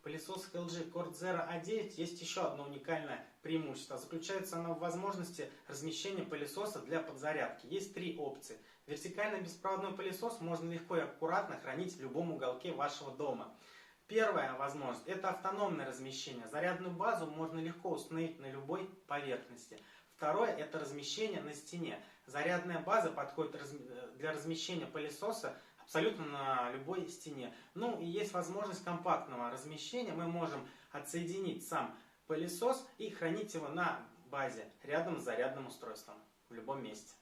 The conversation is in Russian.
пылесосах LG Cord Zero A9 есть еще одно уникальное преимущество. Заключается оно в возможности размещения пылесоса для подзарядки. Есть три опции. Вертикальный беспроводной пылесос можно легко и аккуратно хранить в любом уголке вашего дома. Первая возможность – это автономное размещение. Зарядную базу можно легко установить на любой поверхности. Второе – это размещение на стене. Зарядная база подходит для размещения пылесоса абсолютно на любой стене. Ну и есть возможность компактного размещения. Мы можем отсоединить сам пылесос и хранить его на базе рядом с зарядным устройством в любом месте.